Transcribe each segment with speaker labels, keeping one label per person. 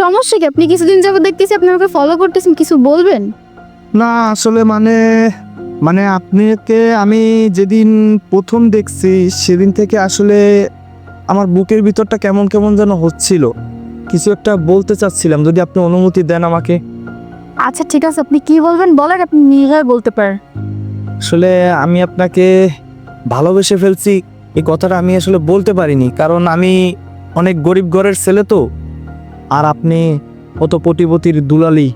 Speaker 1: সমস্যা কি? আপনি কিছুদিন যাবত দেখতেছি আপনি আমাকে ফলো করতেছেন, কিছু বলবেন?
Speaker 2: না আসলে মানে মানে আপনাকে আমি যেদিন প্রথম দেখছি সেদিন থেকে আসলে আমার বুকের ভিতরটা কেমন কেমন যেন হচ্ছিল, কিছু একটা বলতে চাচ্ছিলাম, যদি আপনি অনুমতি দেন আমাকে।
Speaker 1: আচ্ছা ঠিক আছে, আপনি কি বলবেন বলেন, আপনি নিজে বলতে পারেন।
Speaker 2: আসলে আমি আপনাকে ভালোবেসে ফেলছি, এই কথাটা আমি আসলে বলতে পারিনি, কারণ আমি অনেক গরিব ঘরের ছেলে তো, আর আপনি অত কোটিপতির দুলালি,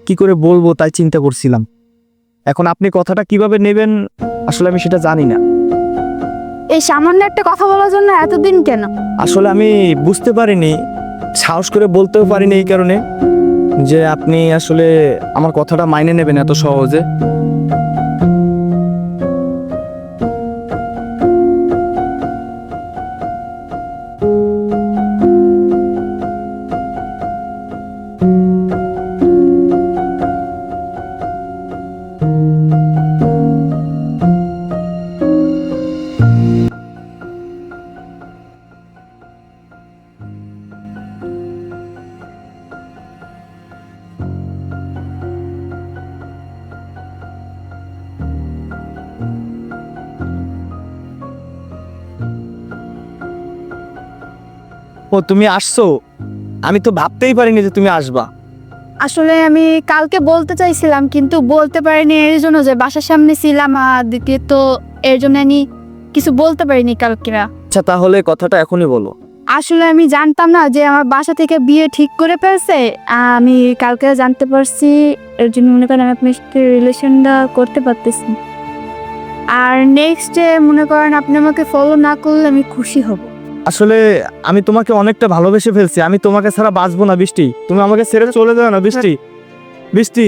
Speaker 2: কি করে বলবো তাই চিন্তা করছিলাম। এখন আপনি কথাটা কিভাবে নেবেন আসলে আমি সেটা জানি না।
Speaker 1: এই সামান্য একটা কথা বলার জন্য এতদিন কেন?
Speaker 2: আসলে আমি বুঝতে পারিনি, সাহস করে বলতেও পারিনি এই কারণে যে আপনি আসলে আমার কথাটা মাইনে নেবেন এত সহজে। ও তুমি আসছো, আমি তো ভাবতেই পারিনি যে তুমি আসবা।
Speaker 1: আসলে আমি কালকে বলতে চাইছিলাম কিন্তু বলতে পারিনি এর জন্য যে বাসার সামনে ছিলাম, আর দ্বিতীয় তো এর জন্য আমি কিছু বলতে পারিনি কালকে।
Speaker 2: আচ্ছা তাহলে কথাটা এখনই বলো।
Speaker 1: আসলে আমি জানতাম না যে আমার বাসা থেকে বিয়ে ঠিক করে ফেলছে, আমি কালকে জানতে পারছি, এর জন্য মনে করেন আমি আপনার সাথে রিলেশনটা করতে পারতেছি। আর নেক্সট ডে মনে করেন আপনি আমাকে ফলো না করলে আমি খুশি হব।
Speaker 2: আসলে আমি তোমাকে অনেকটা ভালোবেসে ফেলছি, আমি তোমাকে ছাড়া বাঁচবো না বৃষ্টি, তুমি আমাকে ছেড়ে চলে যাও না বৃষ্টি। বৃষ্টি